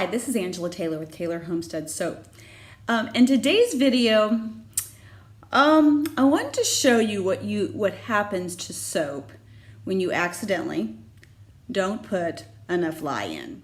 Hi, this is Angela Taylor with Taylor Homestead Soap. In today's video, I wanted to show you what happens to soap when you accidentally don't put enough lye in.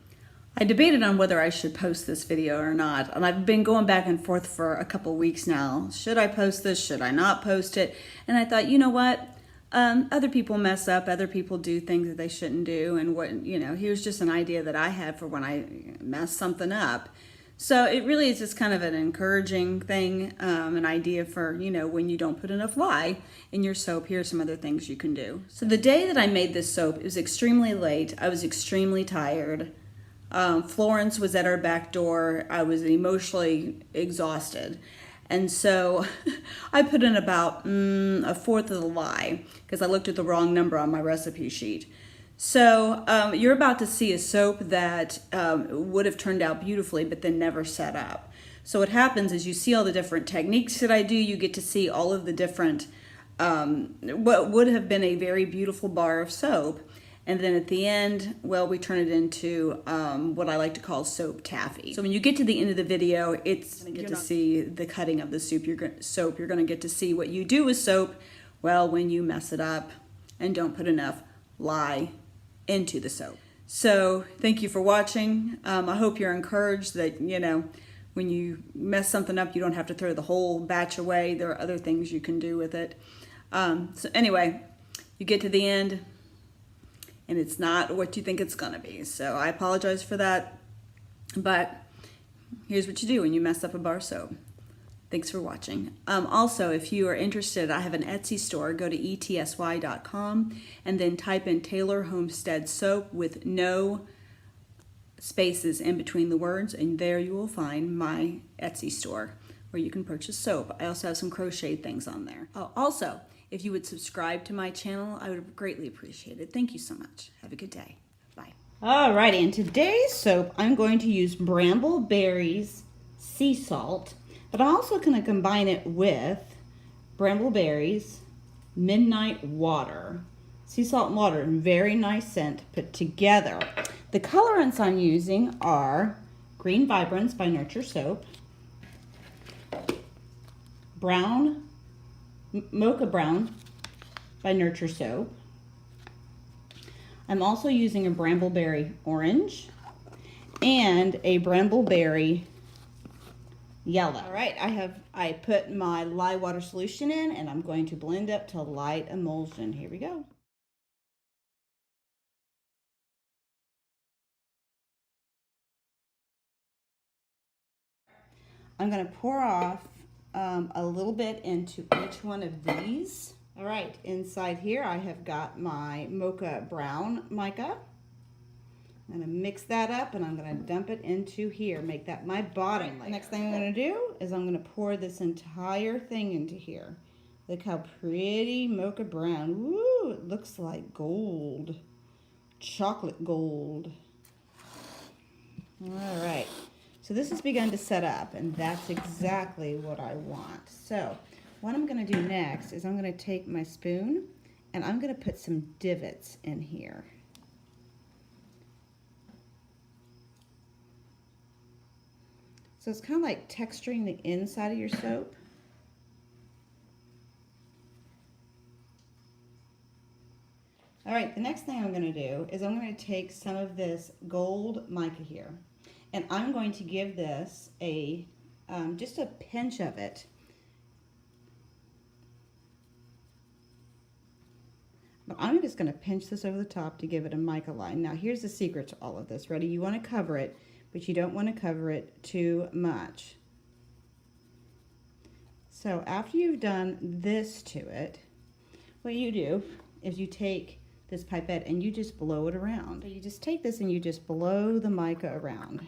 I debated on whether I should post this video or not, and I've been going back and forth for a couple weeks now. Should I post this? Should I not post it? And I thought, you know what? Other people mess up, other people do things that they shouldn't do, and here's just an idea that I had for when I mess something up. So it really is just kind of an encouraging thing, an idea for, when you don't put enough lye in your soap, here's some other things you can do. So the day that I made this soap, it was extremely late. I was extremely tired. Florence was at our back door. I was emotionally exhausted. And so I put in about a fourth of the lye because I looked at the wrong number on my recipe sheet. So you're about to see a soap that would have turned out beautifully but then never set up. So what happens is you see all the different techniques that I do. You get to see all of the different, what would have been a very beautiful bar of soap. And then at the end, well, we turn it into what I like to call soap taffy. So when you get to the end of the video, it's going to get to see the cutting of the soap. You're going to get to see what you do with soap, well, when you mess it up and don't put enough lye into the soap. So thank you for watching. I hope you're encouraged that, when you mess something up, you don't have to throw the whole batch away. There are other things you can do with it. So anyway, you get to the end, and it's not what you think it's gonna be. So I apologize for that, but here's what you do when you mess up a bar soap. Thanks for watching. Also, if you are interested, I have an Etsy store. Go to etsy.com and then type in Taylor Homestead Soap with no spaces in between the words, and there you will find my Etsy store where you can purchase soap. I also have some crochet things on there. Also, if you would subscribe to my channel, I would greatly appreciate it. Thank you so much. Have a good day. Bye. Alrighty, in today's soap, I'm going to use Brambleberries sea salt, but I'm also going to combine it with Brambleberries Midnight Water. Sea salt and water, very nice scent put together. The colorants I'm using are Green Vibrance by Nurture Soap, Mocha Brown by Nurture Soap. I'm also using a Brambleberry Orange and a Brambleberry Yellow. All right, I put my lye water solution in, and I'm going to blend up to light emulsion. Here we go. I'm going to pour off a little bit into each one of these. All right, inside here I have got my Mocha Brown mica. I'm going to mix that up, and I'm going to dump it into here, make that my bottom layer. The next thing I'm going to do is I'm going to pour this entire thing into here. Look how pretty Mocha Brown. Woo, it looks like gold. Chocolate gold. All right. So this has begun to set up, and that's exactly what I want. So what I'm going to do next is I'm going to take my spoon, and I'm going to put some divots in here. So it's kind of like texturing the inside of your soap. All right, the next thing I'm going to do is I'm going to take some of this gold mica here, and I'm going to give this just a pinch of it. But I'm just going to pinch this over the top to give it a mica line. Now here's the secret to all of this. Ready? You want to cover it, but you don't want to cover it too much. So after you've done this to it, what you do is you take this pipette and you just blow it around. So you just take this and you just blow the mica around.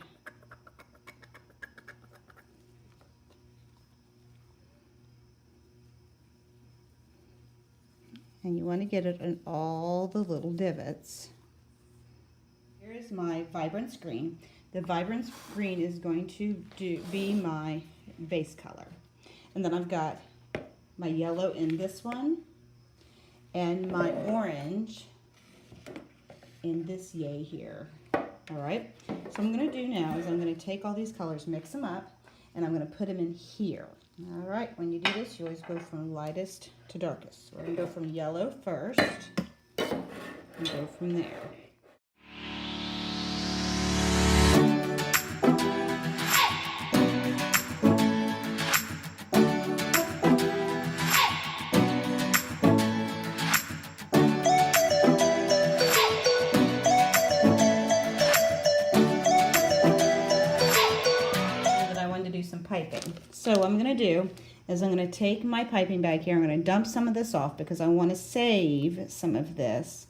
And you want to get it in all the little divots. Here is my Vibrance Green. The Vibrance Green is going to be my base color. And then I've got my yellow in this one, and my orange in this yay here. All right, so what I'm going to do now is I'm going to take all these colors, mix them up, and I'm going to put them in here. All right, when you do this, you always go from lightest to darkest. So we're going to go from yellow first and go from there. Piping. So what I'm going to do is I'm going to take my piping bag here. I'm going to dump some of this off because I want to save some of this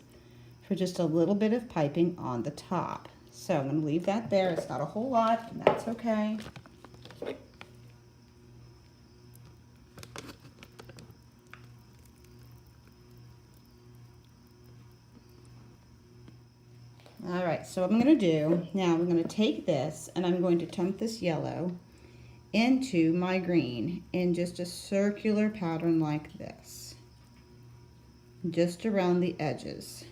for just a little bit of piping on the top. So I'm going to leave that there. It's not a whole lot, and that's okay. All right, so what I'm going to do now, I'm going to take this and I'm going to dump this yellow into my green in just a circular pattern like this, just around the edges.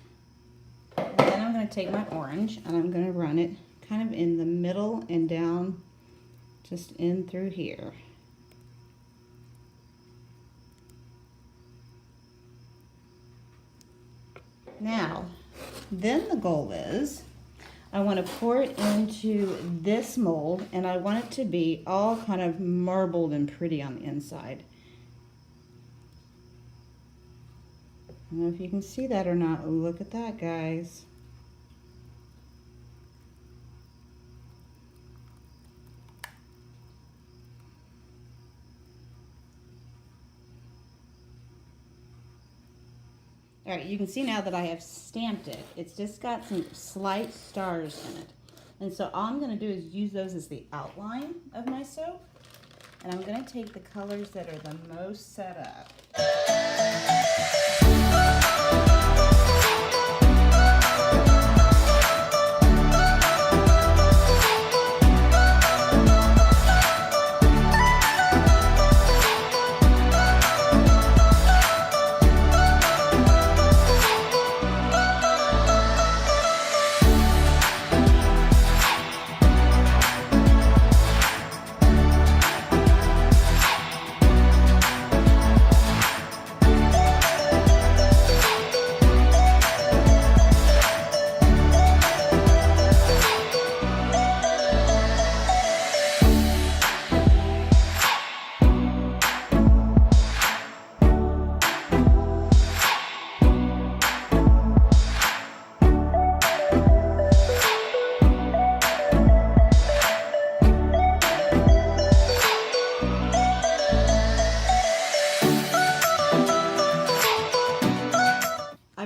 And then I'm going to take my orange and I'm going to run it kind of in the middle and down just in through here. Now, then the goal is I want to pour it into this mold, and I want it to be all kind of marbled and pretty on the inside. I don't know if you can see that or not. Look at that, guys. All right, you can see now that I have stamped it. It's just got some slight stars in it. And so all I'm gonna do is use those as the outline of my soap. And I'm gonna take the colors that are the most set up.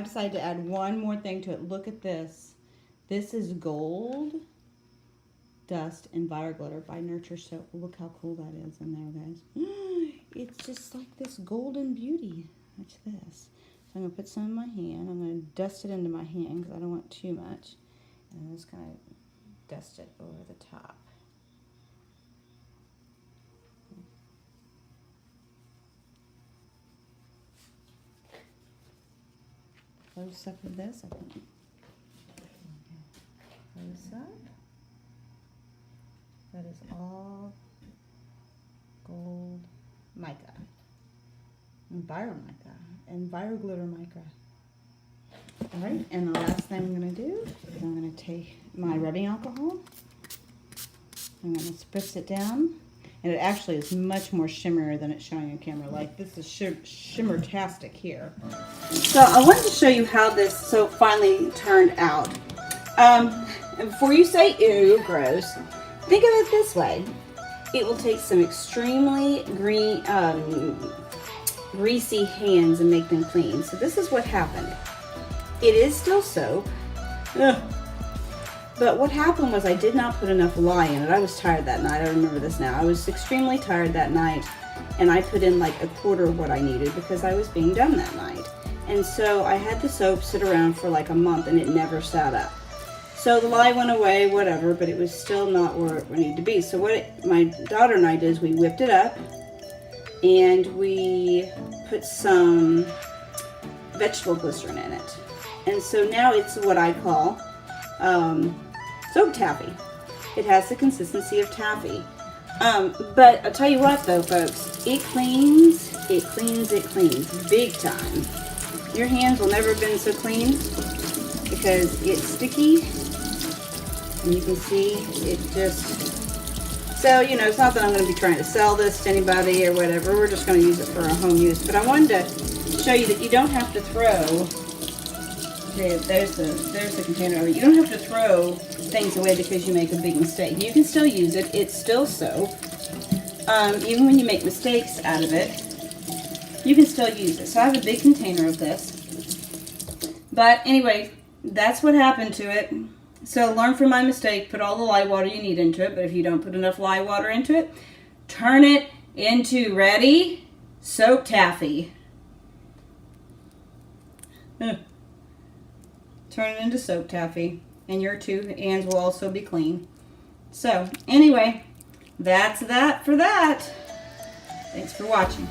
Decided to add one more thing to it. Look at this. This is Gold Dust Enviro Glitter by Nurture Soap. Look how cool that is in there, guys. It's just like this golden beauty. Watch this. So I'm going to put some in my hand. I'm going to dust it into my hand because I don't want too much. And I'm just going to dust it over the top. Close up with this, I think. Close up. That is all gold mica. Enviro mica. Enviro glitter mica. Alright, and the last thing I'm going to do is I'm going to take my rubbing alcohol. I'm going to spritz it down. And it actually is much more shimmerier than it's showing on camera. Like, this is shimmer-tastic here. So I wanted to show you how this soap finally turned out. And before you say, ew, gross, think of it this way. It will take some extremely greasy hands and make them clean. So this is what happened. It is still soap. Ugh. But what happened was I did not put enough lye in it. I was tired that night. I remember this now. I was extremely tired that night, and I put in like a quarter of what I needed because I was being done that night. And so I had the soap sit around for like a month, and it never sat up. So the lye went away, whatever, but it was still not where it needed to be. So what my daughter and I did is we whipped it up, and we put some vegetable glycerin in it. And so now it's what I call soap taffy. It has the consistency of taffy. But I'll tell you what though, folks, it cleans big time. Your hands will never have been so clean because it's sticky. And you can see it just, so, you know, it's not that I'm going to be trying to sell this to anybody or whatever. We're just going to use it for our home use. But I wanted to show you that you don't have to throw, okay, there's the container of it. You don't have to throw things away because you make a big mistake. You can still use it. It's still soap. Even when you make mistakes out of it, you can still use it. So I have a big container of this. But anyway, that's what happened to it. So learn from my mistake, put all the lye water you need into it, but if you don't put enough lye water into it, turn it into, ready, soap taffy. Turn it into soap taffy, and your two hands will also be clean. So anyway, that's that for that. Thanks for watching.